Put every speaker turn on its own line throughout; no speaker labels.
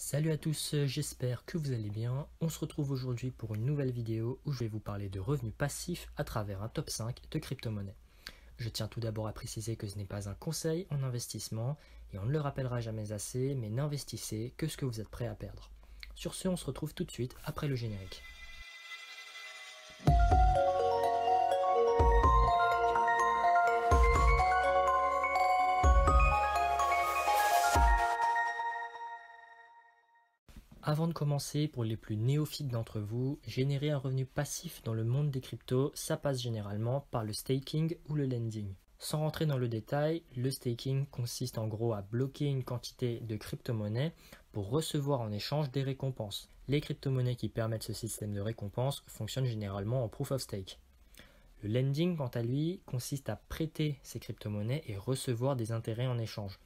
Salut à tous, j'espère que vous allez bien. On se retrouve aujourd'hui pour une nouvelle vidéo où je vais vous parler de revenus passifs à travers un top 5 de crypto-monnaies. Je tiens tout d'abord à préciser que ce n'est pas un conseil en investissement et on ne le rappellera jamais assez, mais n'investissez que ce que vous êtes prêt à perdre. Sur ce, on se retrouve tout de suite après le générique. Avant de commencer, pour les plus néophytes d'entre vous, générer un revenu passif dans le monde des cryptos, ça passe généralement par le staking ou le lending. Sans rentrer dans le détail, le staking consiste en gros à bloquer une quantité de crypto-monnaies pour recevoir en échange des récompenses. Les crypto-monnaies qui permettent ce système de récompense fonctionnent généralement en proof of stake. Le lending, quant à lui, consiste à prêter ces crypto-monnaies et recevoir des intérêts en échange.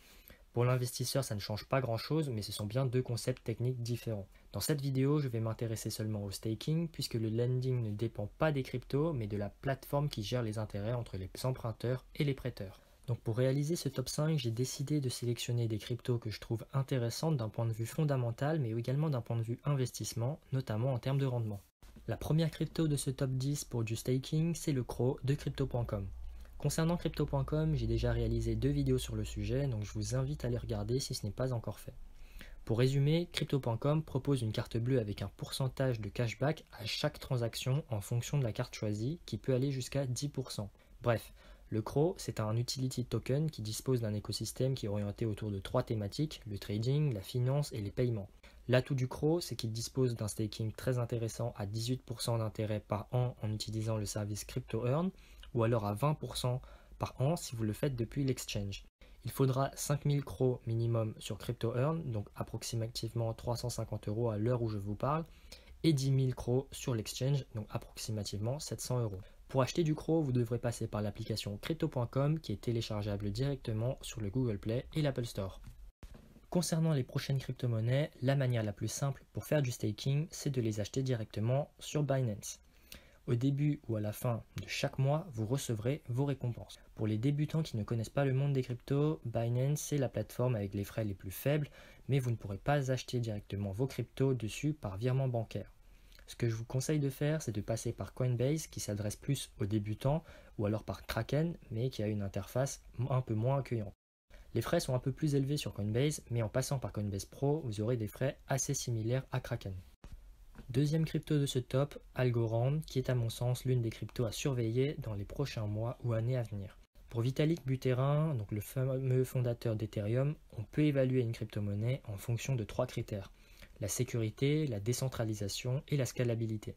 Pour l'investisseur, ça ne change pas grand-chose, mais ce sont bien deux concepts techniques différents. Dans cette vidéo, je vais m'intéresser seulement au staking, puisque le lending ne dépend pas des cryptos, mais de la plateforme qui gère les intérêts entre les emprunteurs et les prêteurs. Donc pour réaliser ce top 5, j'ai décidé de sélectionner des cryptos que je trouve intéressantes d'un point de vue fondamental, mais également d'un point de vue investissement, notamment en termes de rendement. La première crypto de ce top 10 pour du staking, c'est le CRO de Crypto.com. Concernant Crypto.com, j'ai déjà réalisé 2 vidéos sur le sujet, donc je vous invite à les regarder si ce n'est pas encore fait. Pour résumer, Crypto.com propose une carte bleue avec un pourcentage de cashback à chaque transaction en fonction de la carte choisie, qui peut aller jusqu'à 10%. Bref, le CRO, c'est un utility token qui dispose d'un écosystème qui est orienté autour de 3 thématiques, le trading, la finance et les paiements. L'atout du CRO, c'est qu'il dispose d'un staking très intéressant à 18% d'intérêt par an en utilisant le service CryptoEarn, ou alors à 20% par an si vous le faites depuis l'exchange. Il faudra 5000 CRO minimum sur CryptoEarn, donc approximativement 350 € à l'heure où je vous parle, et 10 000 CRO sur l'exchange, donc approximativement 700 €. Pour acheter du CRO, vous devrez passer par l'application Crypto.com qui est téléchargeable directement sur le Google Play et l'Apple Store. Concernant les prochaines crypto-monnaies, la manière la plus simple pour faire du staking, c'est de les acheter directement sur Binance. Au début ou à la fin de chaque mois, vous recevrez vos récompenses. Pour les débutants qui ne connaissent pas le monde des cryptos, Binance c'est la plateforme avec les frais les plus faibles, mais vous ne pourrez pas acheter directement vos cryptos dessus par virement bancaire. Ce que je vous conseille de faire, c'est de passer par Coinbase qui s'adresse plus aux débutants, ou alors par Kraken, mais qui a une interface un peu moins accueillante. Les frais sont un peu plus élevés sur Coinbase, mais en passant par Coinbase Pro, vous aurez des frais assez similaires à Kraken. Deuxième crypto de ce top, Algorand, qui est à mon sens l'une des cryptos à surveiller dans les prochains mois ou années à venir. Pour Vitalik Buterin, donc le fameux fondateur d'Ethereum, on peut évaluer une crypto-monnaie en fonction de 3 critères: la sécurité, la décentralisation et la scalabilité.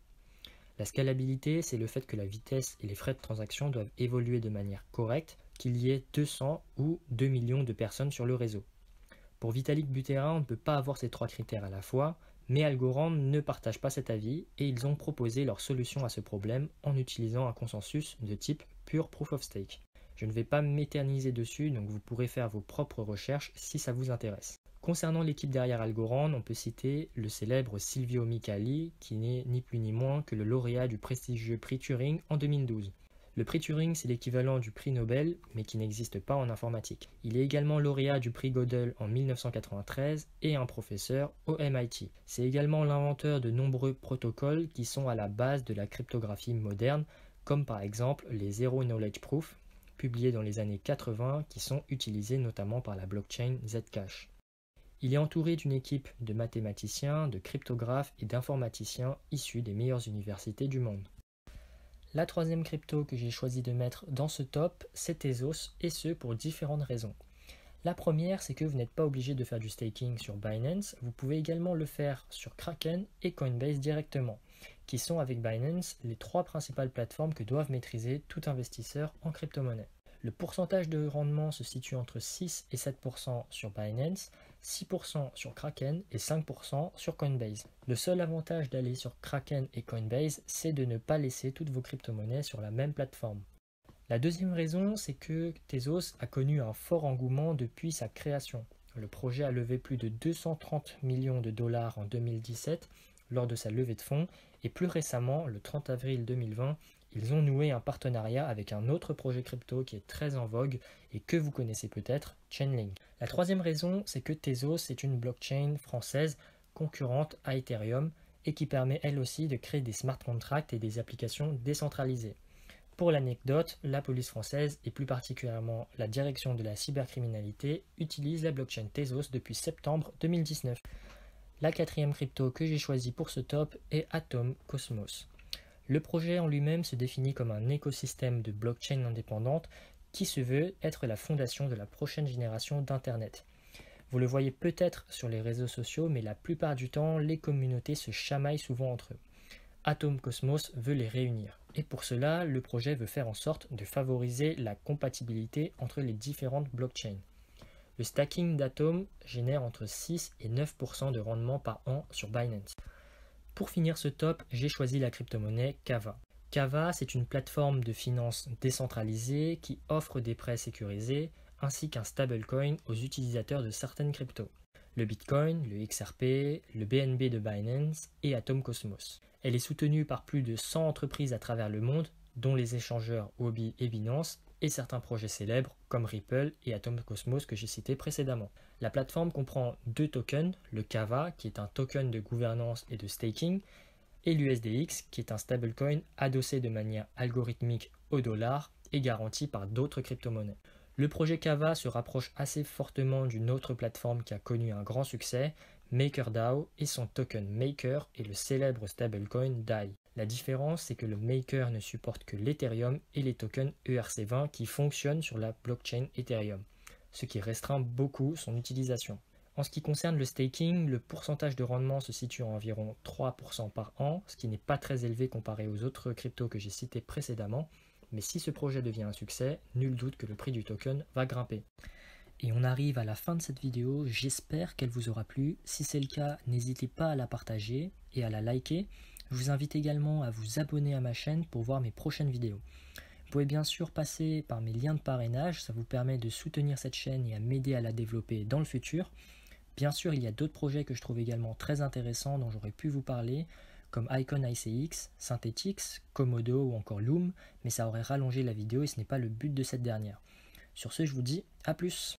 La scalabilité, c'est le fait que la vitesse et les frais de transaction doivent évoluer de manière correcte, qu'il y ait 200 ou 2 millions de personnes sur le réseau. Pour Vitalik Buterin, on ne peut pas avoir ces 3 critères à la fois, mais Algorand ne partage pas cet avis et ils ont proposé leur solution à ce problème en utilisant un consensus de type Pure Proof of Stake. Je ne vais pas m'éterniser dessus, donc vous pourrez faire vos propres recherches si ça vous intéresse. Concernant l'équipe derrière Algorand, on peut citer le célèbre Silvio Micali, qui n'est ni plus ni moins que le lauréat du prestigieux prix Turing en 2012. Le prix Turing, c'est l'équivalent du prix Nobel, mais qui n'existe pas en informatique. Il est également lauréat du prix Gödel en 1993 et un professeur au MIT. C'est également l'inventeur de nombreux protocoles qui sont à la base de la cryptographie moderne, comme par exemple les Zero Knowledge Proof, publiés dans les années 80, qui sont utilisés notamment par la blockchain Zcash. Il est entouré d'une équipe de mathématiciens, de cryptographes et d'informaticiens issus des meilleures universités du monde. La troisième crypto que j'ai choisi de mettre dans ce top, c'est Tezos, et ce pour différentes raisons. La première, c'est que vous n'êtes pas obligé de faire du staking sur Binance, vous pouvez également le faire sur Kraken et Coinbase directement, qui sont avec Binance les 3 principales plateformes que doivent maîtriser tout investisseur en crypto-monnaie. Le pourcentage de rendement se situe entre 6 et 7% sur Binance, 6% sur Kraken et 5% sur Coinbase. Le seul avantage d'aller sur Kraken et Coinbase, c'est de ne pas laisser toutes vos crypto-monnaies sur la même plateforme. La deuxième raison, c'est que Tezos a connu un fort engouement depuis sa création. Le projet a levé plus de 230 millions de dollars en 2017 lors de sa levée de fonds et plus récemment, le 30 avril 2020, ils ont noué un partenariat avec un autre projet crypto qui est très en vogue et que vous connaissez peut-être, Chainlink. La troisième raison, c'est que Tezos est une blockchain française concurrente à Ethereum et qui permet elle aussi de créer des smart contracts et des applications décentralisées. Pour l'anecdote, la police française et plus particulièrement la direction de la cybercriminalité utilise la blockchain Tezos depuis septembre 2019. La quatrième crypto que j'ai choisie pour ce top est Atom Cosmos. Le projet en lui-même se définit comme un écosystème de blockchain indépendante qui se veut être la fondation de la prochaine génération d'Internet. Vous le voyez peut-être sur les réseaux sociaux, mais la plupart du temps, les communautés se chamaillent souvent entre eux. Atom Cosmos veut les réunir. Et pour cela, le projet veut faire en sorte de favoriser la compatibilité entre les différentes blockchains. Le stacking d'Atom génère entre 6 et 9% de rendement par an sur Binance. Pour finir ce top, j'ai choisi la crypto-monnaie Kava. Kava, c'est une plateforme de finance décentralisée qui offre des prêts sécurisés ainsi qu'un stablecoin aux utilisateurs de certaines cryptos. Le Bitcoin, le XRP, le BNB de Binance et Atom Cosmos. Elle est soutenue par plus de 100 entreprises à travers le monde, dont les échangeurs Huobi et Binance, et certains projets célèbres comme Ripple et Atom Cosmos que j'ai cités précédemment. La plateforme comprend deux tokens, le Kava qui est un token de gouvernance et de staking, et l'USDX qui est un stablecoin adossé de manière algorithmique au dollar et garanti par d'autres crypto-monnaies. Le projet Kava se rapproche assez fortement d'une autre plateforme qui a connu un grand succès, MakerDAO, et son token Maker est le célèbre stablecoin DAI. La différence, c'est que le Maker ne supporte que l'Ethereum et les tokens ERC20 qui fonctionnent sur la blockchain Ethereum, ce qui restreint beaucoup son utilisation. En ce qui concerne le staking, le pourcentage de rendement se situe à environ 3% par an, ce qui n'est pas très élevé comparé aux autres cryptos que j'ai cités précédemment, mais si ce projet devient un succès, nul doute que le prix du token va grimper. Et on arrive à la fin de cette vidéo, j'espère qu'elle vous aura plu. Si c'est le cas, n'hésitez pas à la partager et à la liker. Je vous invite également à vous abonner à ma chaîne pour voir mes prochaines vidéos. Vous pouvez bien sûr passer par mes liens de parrainage, ça vous permet de soutenir cette chaîne et à m'aider à la développer dans le futur. Bien sûr, il y a d'autres projets que je trouve également très intéressants dont j'aurais pu vous parler, comme Icon ICX, Synthetix, Komodo ou encore Loom, mais ça aurait rallongé la vidéo et ce n'est pas le but de cette dernière. Sur ce, je vous dis à plus.